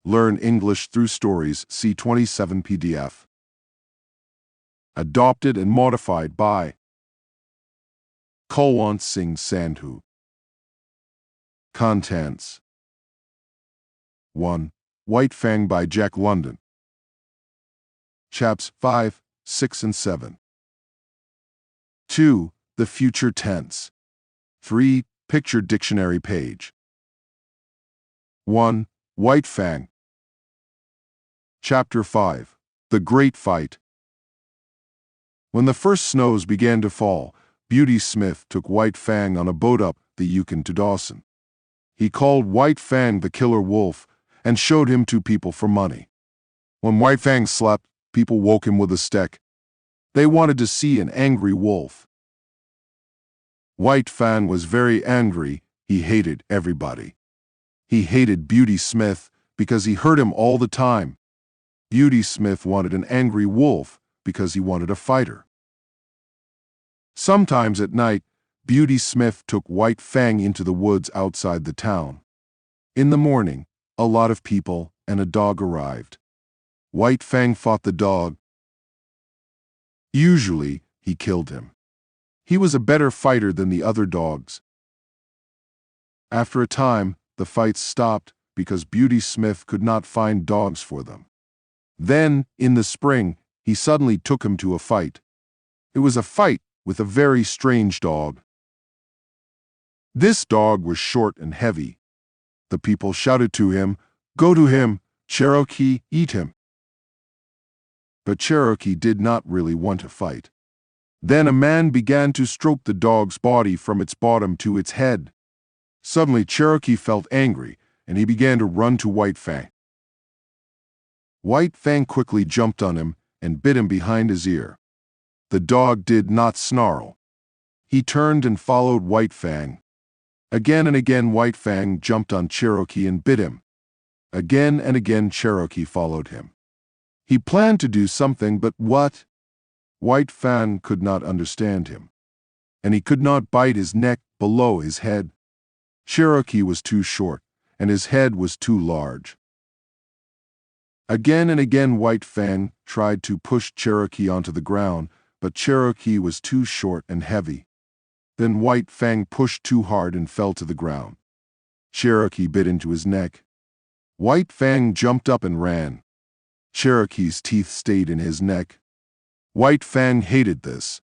Learn English through stories, C27 PDF. Adopted and modified by Kulwant Singh Sandhu. Contents: 1. White Fang by Jack London. Chaps 5, 6 and 7. 2. The future tense. 3. Picture dictionary page. 1. White Fang. Chapter 5. The Great Fight. When the first snows began to fall, Beauty Smith took White Fang on a boat up the Yukon to Dawson. He called White Fang the killer wolf and showed him to people for money. When White Fang slept, people woke him with a stick. They wanted to see an angry wolf. White Fang was very angry. He hated everybody. He hated Beauty Smith because he hurt him all the time. Beauty Smith wanted an angry wolf because he wanted a fighter. Sometimes at night, Beauty Smith took White Fang into the woods outside the town. In the morning, a lot of people and a dog arrived. White Fang fought the dog. Usually, he killed him. He was a better fighter than the other dogs. After a time, the fights stopped because Beauty Smith could not find dogs for them. Then, in the spring, he suddenly took him to a fight. It was a fight with a very strange dog. This dog was short and heavy. The people shouted to him, "Go to him, Cherokee, eat him." But Cherokee did not really want to fight. Then a man began to stroke the dog's body from its bottom to its head. Suddenly Cherokee felt angry, and he began to run to White Fang. White Fang quickly jumped on him and bit him behind his ear. The dog did not snarl. He turned and followed White Fang. Again and again White Fang jumped on Cherokee and bit him. Again and again Cherokee followed him. He planned to do something, but what? White Fang could not understand him, and he could not bite his neck below his head. Cherokee was too short, and his head was too large. Again and again White Fang tried to push Cherokee onto the ground, but Cherokee was too short and heavy. Then White Fang pushed too hard and fell to the ground. Cherokee bit into his neck. White Fang jumped up and ran. Cherokee's teeth stayed in his neck. White Fang hated this.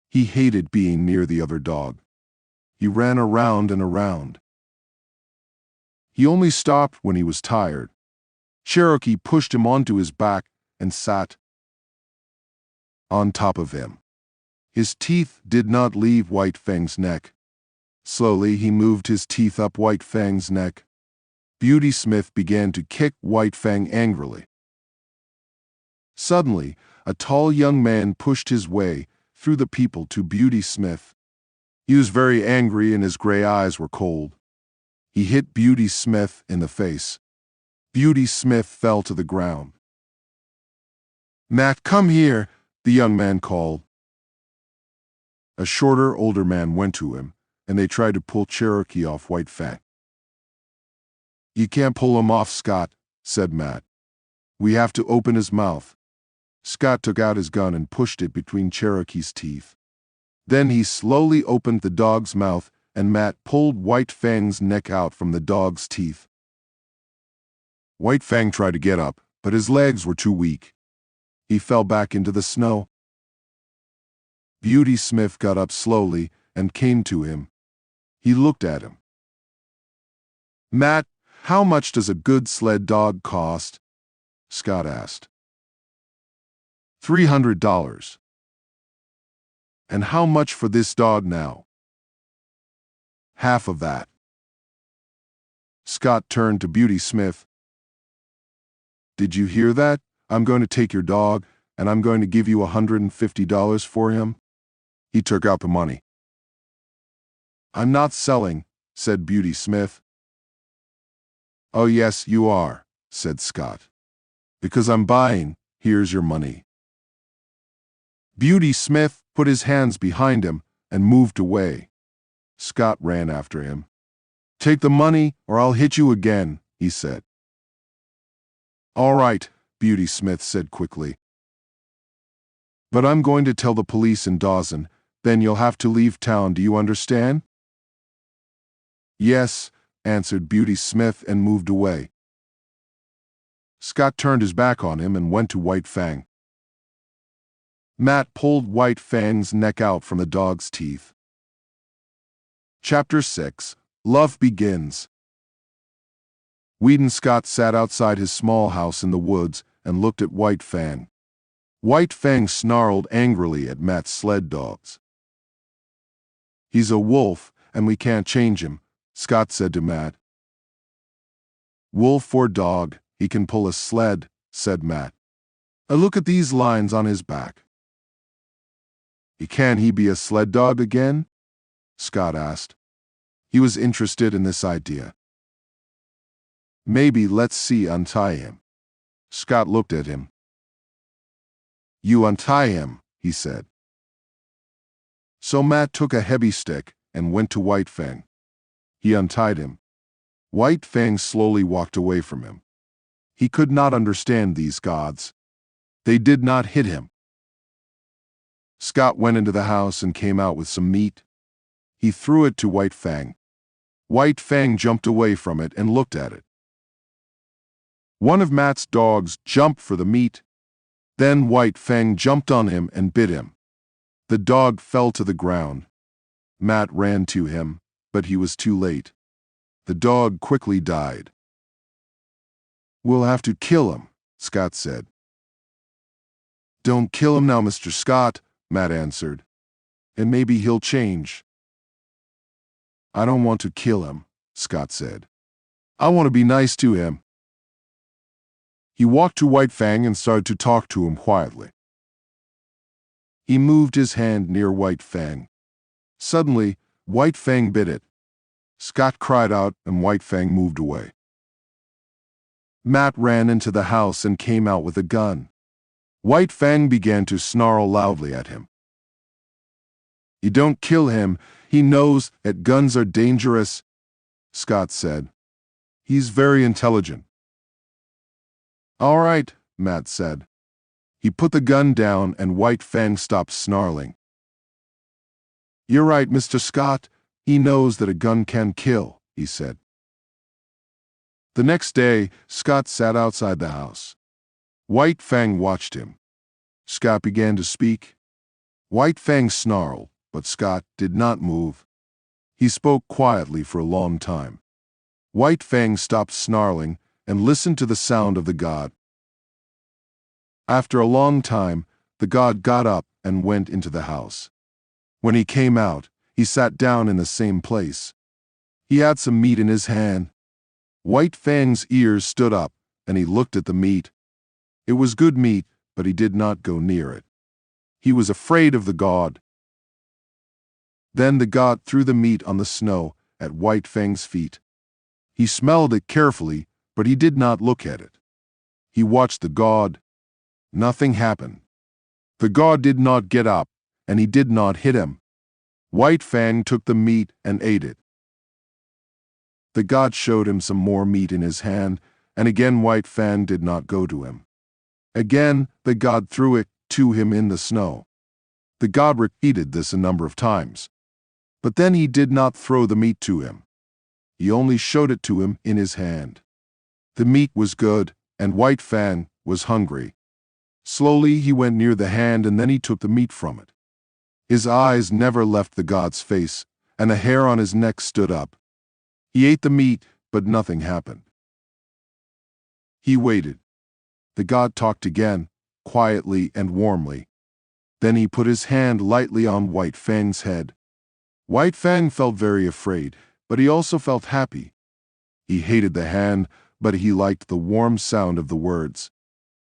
He hated being near the other dog. He ran around and around. He only stopped when he was tired. Cherokee pushed him onto his back and sat on top of him. His teeth did not leave White Fang's neck. Slowly he moved his teeth up White Fang's neck. Beauty Smith began to kick White Fang angrily. Suddenly, a tall young man pushed his way through the people to Beauty Smith. He was very angry and his gray eyes were cold. He hit Beauty Smith in the face. Beauty Smith fell to the ground. "Matt, come here," the young man called. A shorter, older man went to him, and they tried to pull Cherokee off White Fang. "You can't pull him off, Scott," said Matt. "We have to open his mouth." Scott took out his gun and pushed it between Cherokee's teeth. Then he slowly opened the dog's mouth, and Matt pulled White Fang's neck out from the dog's teeth. White Fang tried to get up, but his legs were too weak. He fell back into the snow. Beauty Smith got up slowly and came to him. He looked at him. "Matt, how much does a good sled dog cost?" Scott asked. $300. "And how much for this dog now?" "Half of that." Scott turned to Beauty Smith. "Did you hear that? I'm going to take your dog, and I'm going to give you $150 for him." He took out the money. "I'm not selling," said Beauty Smith. "Oh yes, you are," said Scott. "Because I'm buying. Here's your money." Beauty Smith put his hands behind him and moved away. Scott ran after him. "Take the money or I'll hit you again," he said. All right, Beauty Smith said quickly. But I'm going to tell the police in Dawson, then you'll have to leave town, do you understand? Yes, answered Beauty Smith and moved away. Scott turned his back on him and went to White Fang. Matt pulled White Fang's neck out from the dog's teeth. Chapter 6. Love Begins. Weedon Scott sat outside his small house in the woods and looked at White Fang. White Fang snarled angrily at Matt's sled dogs. He's a wolf, and we can't change him, Scott said to Matt. Wolf or dog, he can pull a sled, said Matt. Look at these lines on his back. Can he be a sled dog again? Scott asked. He was interested in this idea. Maybe, let's see, untie him. Scott looked at him. You untie him, he said. So Matt took a heavy stick and went to White Fang. He untied him. White Fang slowly walked away from him. He could not understand these gods. They did not hit him. Scott went into the house and came out with some meat. He threw it to White Fang. White Fang jumped away from it and looked at it. One of Matt's dogs jumped for the meat. Then White Fang jumped on him and bit him. The dog fell to the ground. Matt ran to him, but he was too late. The dog quickly died. We'll have to kill him, Scott said. Don't kill him now, Mr. Scott, Matt answered. And maybe he'll change. I don't want to kill him, Scott said. I want to be nice to him. He walked to White Fang and started to talk to him quietly. He moved his hand near White Fang. Suddenly, White Fang bit it. Scott cried out and White Fang moved away. Matt ran into the house and came out with a gun. White Fang began to snarl loudly at him. You don't kill him. He knows that guns are dangerous, Scott said. He's very intelligent. All right, Matt said. He put the gun down and White Fang stopped snarling. You're right, Mr. Scott. He knows that a gun can kill, he said. The next day, Scott sat outside the house. White Fang watched him. Scott began to speak. White Fang snarled, but Scott did not move. He spoke quietly for a long time. White Fang stopped snarling and listened to the sound of the god. After a long time, the god got up and went into the house. When he came out, he sat down in the same place. He had some meat in his hand. White Fang's ears stood up, and he looked at the meat. It was good meat, but he did not go near it. He was afraid of the god. Then the god threw the meat on the snow at White Fang's feet. He smelled it carefully, but he did not look at it. He watched the god. Nothing happened. The god did not get up, and he did not hit him. White Fang took the meat and ate it. The god showed him some more meat in his hand, and again White Fang did not go to him. Again, the god threw it to him in the snow. The god repeated this a number of times. But then he did not throw the meat to him. He only showed it to him in his hand. The meat was good, and White Fang was hungry. Slowly he went near the hand and then he took the meat from it. His eyes never left the god's face, and the hair on his neck stood up. He ate the meat, but nothing happened. He waited. The god talked again, quietly and warmly. Then he put his hand lightly on White Fang's head. White Fang felt very afraid, but he also felt happy. He hated the hand, but he liked the warm sound of the words.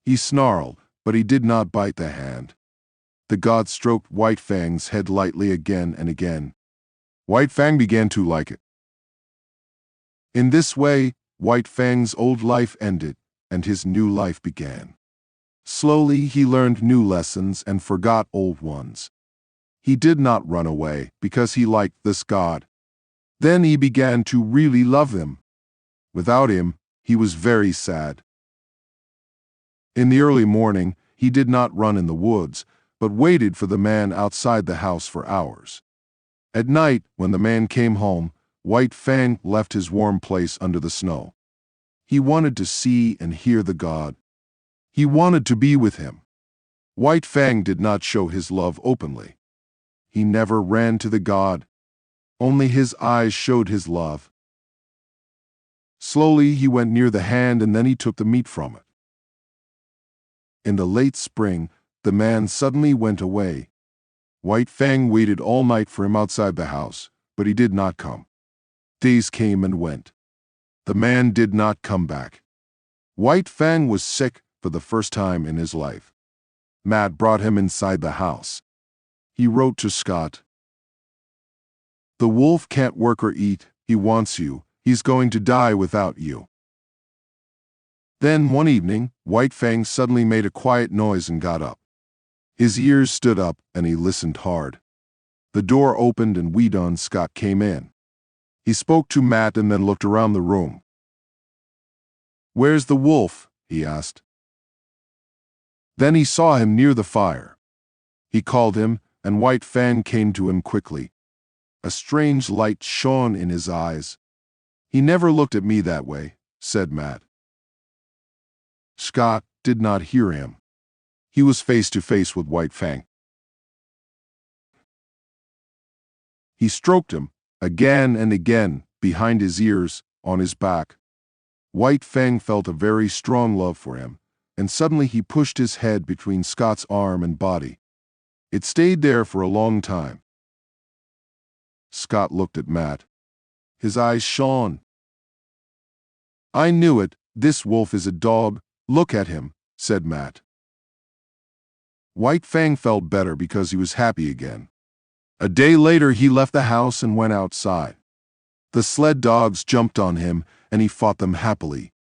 He snarled, but he did not bite the hand. The god stroked White Fang's head lightly again and again. White Fang began to like it. In this way, White Fang's old life ended, and his new life began. Slowly he learned new lessons and forgot old ones. He did not run away because he liked this god. Then he began to really love him. Without him, he was very sad. In the early morning, he did not run in the woods, but waited for the man outside the house for hours. At night, when the man came home, White Fang left his warm place under the snow. He wanted to see and hear the god. He wanted to be with him. White Fang did not show his love openly. He never ran to the god. Only his eyes showed his love. Slowly he went near the hand and then he took the meat from it. In the late spring, the man suddenly went away. White Fang waited all night for him outside the house, but he did not come. Days came and went. The man did not come back. White Fang was sick for the first time in his life. Matt brought him inside the house. He wrote to Scott, "The wolf can't work or eat. He wants you. He's going to die without you." Then one evening, White Fang suddenly made a quiet noise and got up. His ears stood up and he listened hard. The door opened and Weedon Scott came in. He spoke to Matt and then looked around the room. "Where's the wolf?" he asked. Then he saw him near the fire. He called him, and White Fang came to him quickly. A strange light shone in his eyes. "He never looked at me that way," said Matt. Scott did not hear him. He was face to face with White Fang. He stroked him, again and again, behind his ears, on his back. White Fang felt a very strong love for him, and suddenly he pushed his head between Scott's arm and body. It stayed there for a long time. Scott looked at Matt. His eyes shone. "I knew it. This wolf is a dog. Look at him," said Matt. White Fang felt better because he was happy again. A day later he left the house and went outside. The sled dogs jumped on him and he fought them happily.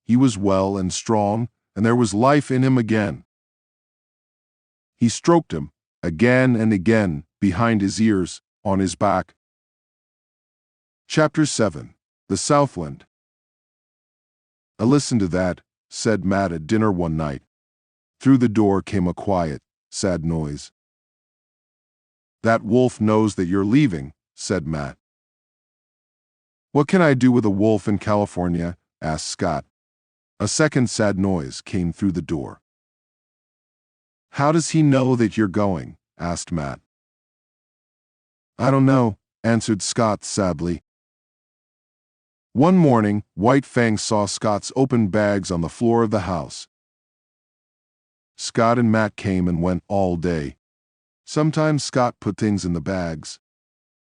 He was well and strong, and there was life in him again. He stroked him, again and again, behind his ears, on his back. Chapter 7. The Southland. "I listened to that," said Matt at dinner one night. Through the door came a quiet, sad noise. "That wolf knows that you're leaving," said Matt. "What can I do with a wolf in California?" asked Scott. A second sad noise came through the door. "How does he know that you're going?" asked Matt. "I don't know," answered Scott sadly. One morning, White Fang saw Scott's open bags on the floor of the house. Scott and Matt came and went all day. Sometimes Scott put things in the bags.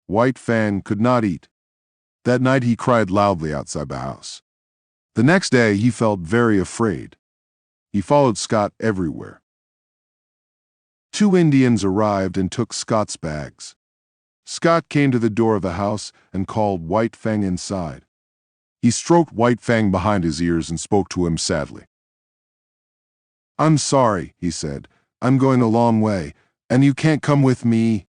White Fang could not eat. That night he cried loudly outside the house. The next day he felt very afraid. He followed Scott everywhere. 2 Indians arrived and took Scott's bags. Scott came to the door of the house and called White Fang inside. He stroked White Fang behind his ears and spoke to him sadly. "I'm sorry," he said. "I'm going a long way, and you can't come with me."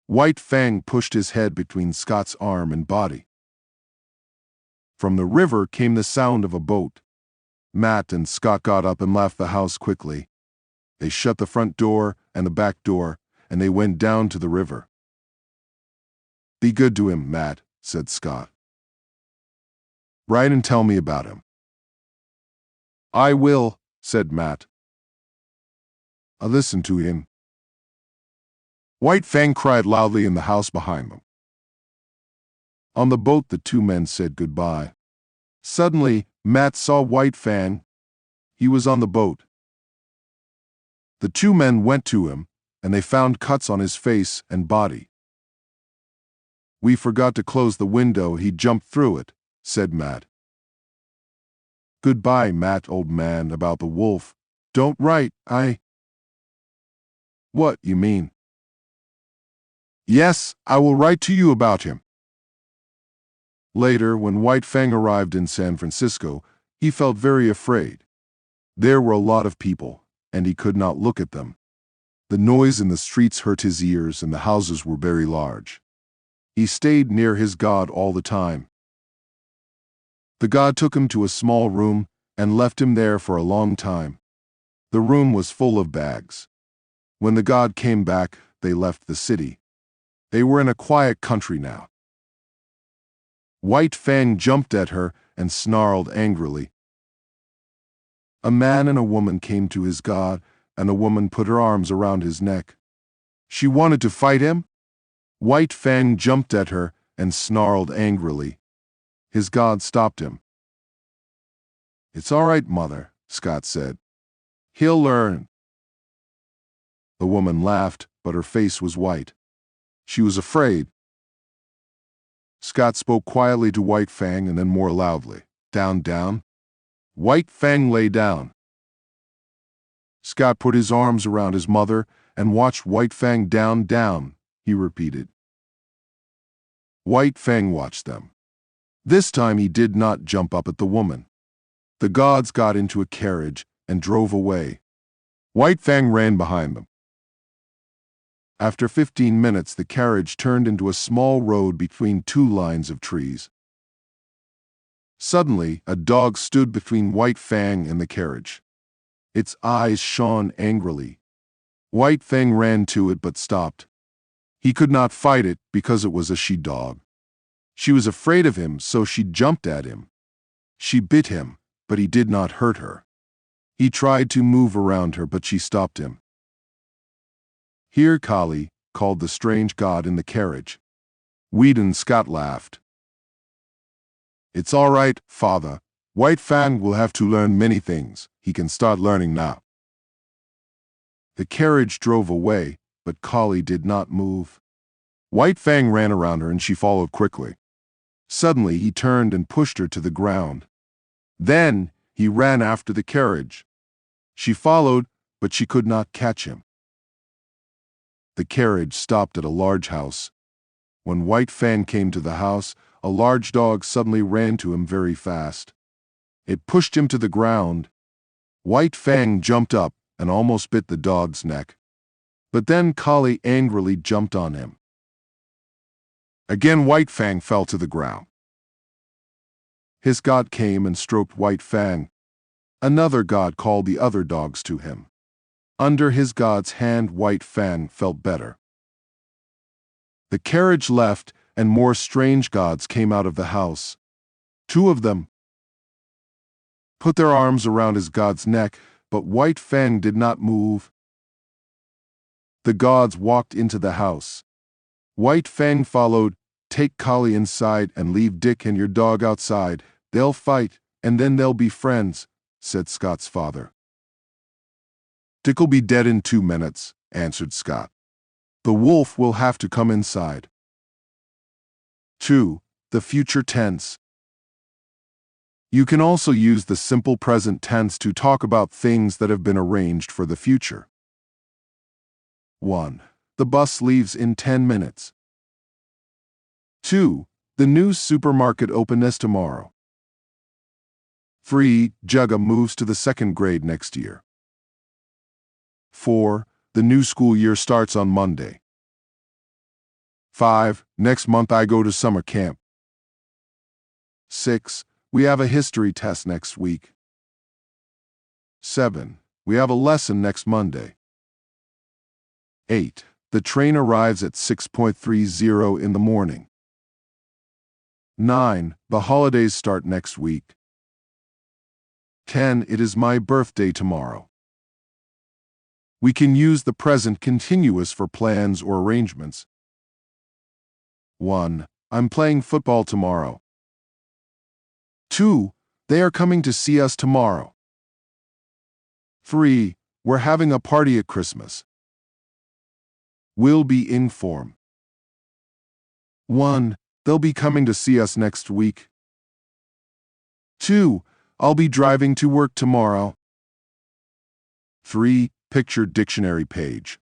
White Fang pushed his head between Scott's arm and body. From the river came the sound of a boat. Matt and Scott got up and left the house quickly. They shut the front door and the back door, and they went down to the river. "Be good to him, Matt," said Scott. "Write and tell me about him." "I will," said Matt. "I listened to him." White Fang cried loudly in the house behind them. On the boat, the 2 men said goodbye. Suddenly, Matt saw White Fang. He was on the boat. The 2 men went to him, and they found cuts on his face and body. "We forgot to close the window. He jumped through it," said Matt. "Goodbye, Matt, old man, about the wolf. Don't write, "What you mean?" "Yes, I will write to you about him." Later, when White Fang arrived in San Francisco, he felt very afraid. There were a lot of people, and he could not look at them. The noise in the streets hurt his ears, and the houses were very large. He stayed near his god all the time. The god took him to a small room, and left him there for a long time. The room was full of bags. When the god came back, they left the city. They were in a quiet country now. White Fang jumped at her and snarled angrily. A man and a woman came to his god, and the woman put her arms around his neck. She wanted to fight him. White Fang jumped at her and snarled angrily. His god stopped him. "It's all right, mother," Scott said. "He'll learn." The woman laughed, but her face was white. She was afraid. Scott spoke quietly to White Fang and then more loudly. "Down, down." White Fang lay down. Scott put his arms around his mother and watched White Fang. "Down, down," he repeated. White Fang watched them. This time he did not jump up at the woman. The gods got into a carriage and drove away. White Fang ran behind them. After 15 minutes, the carriage turned into a small road between two lines of trees. Suddenly, a dog stood between White Fang and the carriage. Its eyes shone angrily. White Fang ran to it but stopped. He could not fight it because it was a she-dog. She was afraid of him, so she jumped at him. She bit him, but he did not hurt her. He tried to move around her, but she stopped him. "Here, Kali," called the strange god in the carriage. Weed Scott laughed. "It's all right, father. White Fang will have to learn many things. He can start learning now." The carriage drove away, but Kali did not move. White Fang ran around her and she followed quickly. Suddenly he turned and pushed her to the ground. Then he ran after the carriage. She followed, but she could not catch him. The carriage stopped at a large house. When White Fang came to the house, a large dog suddenly ran to him very fast. It pushed him to the ground. White Fang jumped up and almost bit the dog's neck. But then Kali angrily jumped on him. Again White Fang fell to the ground. His god came and stroked White Fang. Another god called the other dogs to him. Under his god's hand, White Fang felt better. The carriage left, and more strange gods came out of the house. Two of them put their arms around his god's neck, but White Fang did not move. The gods walked into the house. White Fang followed. "Take Kali inside and leave Dick and your dog outside. They'll fight, and then they'll be friends," said Scott's father. "Dick'll be dead in 2 minutes," answered Scott. "The wolf will have to come inside." 2. The future tense. You can also use the simple present tense to talk about things that have been arranged for the future. 1. The bus leaves in 10 minutes. 2. The new supermarket opens tomorrow. 3. Jugga moves to the 2nd grade next year. 4. The new school year starts on Monday. 5. Next month I go to summer camp. 6. We have a history test next week. 7. We have a lesson next Monday. 8. The train arrives at 6:30 in the morning. 9. The holidays start next week. 10. It is my birthday tomorrow. We can use the present continuous for plans or arrangements. 1. I'm playing football tomorrow. 2. They are coming to see us tomorrow. 3. We're having a party at Christmas. Will be in form. 1. They'll be coming to see us next week. 2. I'll be driving to work tomorrow. 3. Picture dictionary page.